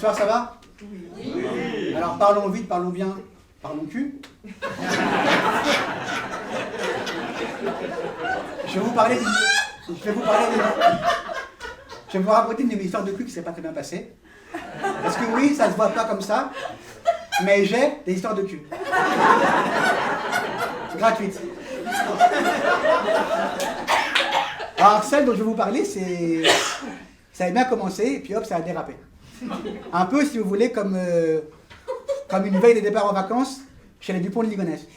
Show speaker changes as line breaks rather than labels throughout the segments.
soir, ça va? Oui. Alors, parlons vite, parlons bien, parlons cul. Je vais vous raconter une histoire de cul qui ne s'est pas très bien passée. Parce que oui, ça ne se voit pas comme ça, mais j'ai des histoires de cul. Gratuites. Alors, celle dont je vais vous parler, ça a bien commencé, et puis hop, ça a dérapé. Un peu, si vous voulez, comme une veille de départ en vacances chez les Dupont de Ligonnès.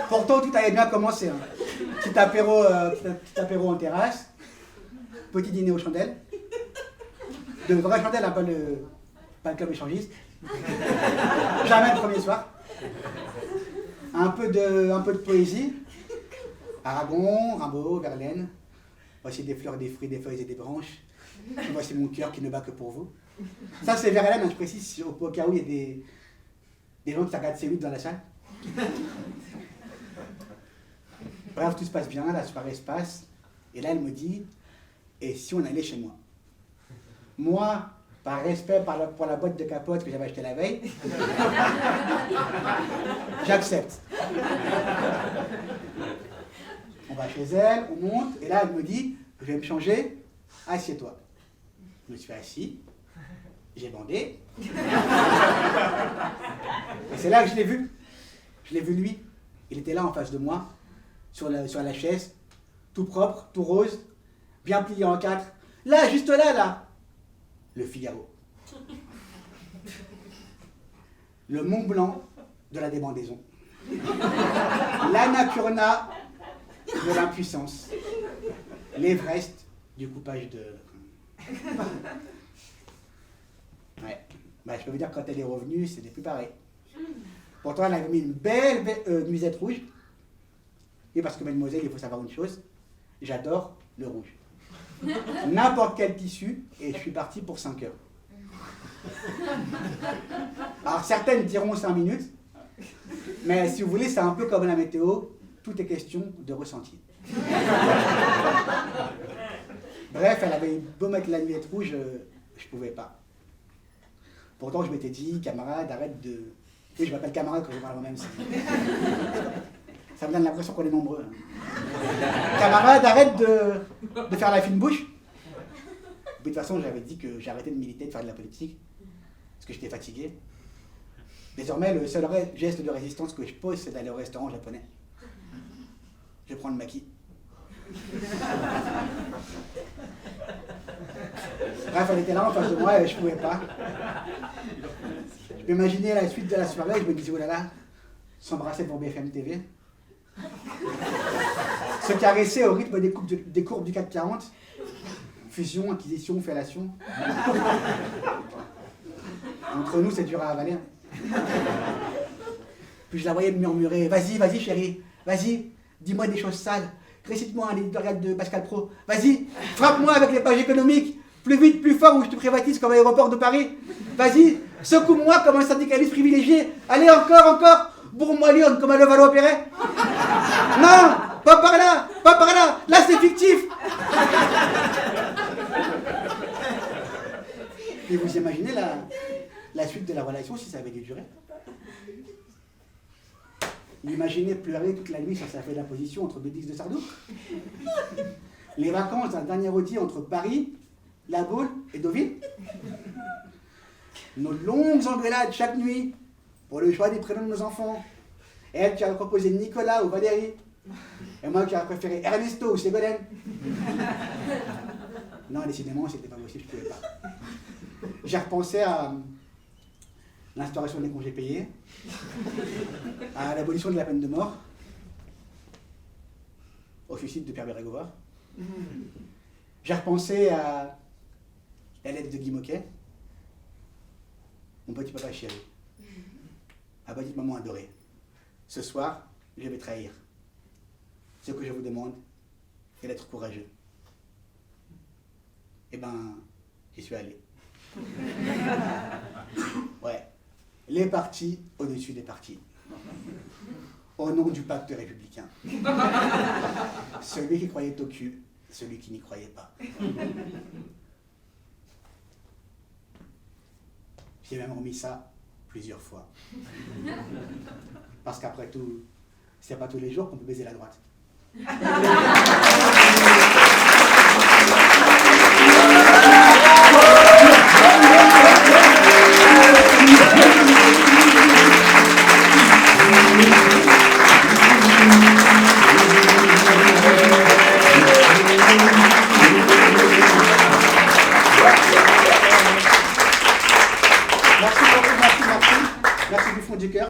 Pourtant, tout avait bien commencé. Hein. Petit apéro en terrasse, petit dîner aux chandelles. De vraies chandelles, hein, pas le club échangiste. Jamais le premier soir. Un peu de poésie. Aragon, Rimbaud, Verlaine. Voici des fleurs, des fruits, des feuilles et des branches. Voici mon cœur qui ne bat que pour vous. Ça, c'est Verlaine, hein, je précise, au cas où il y a des gens qui regardent C8 dans la salle. Bref, tout se passe bien, la soirée se passe. Et là, elle me dit, et si on allait chez moi? Moi, par respect pour la boîte de capote que j'avais achetée la veille, j'accepte. On va chez elle, on monte, et là, elle me dit, je vais me changer, assieds-toi. Je me suis assis, j'ai bandé. Et c'est là que je l'ai vu. Je l'ai vu lui. Il était là en face de moi, sur la chaise, tout propre, tout rose, bien plié en quatre. Là, juste là. Le Figaro. Le Mont Blanc de la débandaison. L'Annapurna de l'impuissance. L'Everest du coupage de... Ouais. Bah, je peux vous dire que quand elle est revenue, c'était plus pareil. Pourtant, elle avait mis une belle nuisette rouge. Et parce que, mademoiselle, il faut savoir une chose, j'adore le rouge. N'importe quel tissu, et je suis parti pour 5 heures. Alors, certaines diront 5 minutes, mais si vous voulez, c'est un peu comme la météo, tout est question de ressenti. Bref, elle avait beau mettre la nuisette rouge, je pouvais pas. Pourtant, je m'étais dit, camarade, arrête de... Oui, je m'appelle camarade quand je parle à moi-même. Ça me donne l'impression qu'on est nombreux. Camarade, arrête de faire la fine bouche. De toute façon, j'avais dit que j'arrêtais de militer, de faire de la politique, parce que j'étais fatigué. Désormais, le seul geste de résistance que je pose, c'est d'aller au restaurant japonais. Je prends le maquis. Bref, elle était là en face de moi et je ne pouvais pas. Je peux imaginer la suite de la soirée, je me disais, oh là là, s'embrasser devant BFM TV. Se caresser au rythme des courbes du 440. Fusion, acquisition, fellation. Entre nous, c'est dur à avaler. Puis je la voyais me murmurer, vas-y chérie, vas-y, dis-moi des choses sales. Récite-moi un éditorial de Pascal Pro. Vas-y, frappe-moi avec les pages économiques. Plus vite, plus fort, ou je te privatise comme l'aéroport de Paris. Vas-y, secoue-moi comme un syndicaliste privilégié. Allez, encore. Bourre-moi Lyon comme à Levallois-Perret. Non, pas par là. Là, c'est fictif. Et vous imaginez la suite de la relation si ça avait dû durer? Imaginez pleurer toute la nuit sur sa feuille d'imposition entre deux disques de Sardou. Les vacances d'un dernier rôti entre Paris, La Baule et Deauville. Nos longues engueulades chaque nuit pour le choix des prénoms de nos enfants. Elle qui a proposé Nicolas ou Valérie. Et moi qui aurais préféré Ernesto ou Ségolène. Non, décidément, c'était pas possible, je pouvais pas. J'ai repensé à l'instauration des congés payés, à l'abolition de la peine de mort, au suicide de Pierre Bérégovoy. J'ai repensé à la lettre de Guy Moquet, mon petit papa chéri, à petite maman adorée. Ce soir, je vais trahir. Ce que je vous demande est d'être courageux. Eh ben, j'y suis allé. Ouais. Les partis au-dessus des partis. Au nom du pacte républicain. Celui qui croyait au cul celui qui n'y croyait pas. J'ai même remis ça plusieurs fois. Parce qu'après tout, c'est pas tous les jours qu'on peut baiser la droite.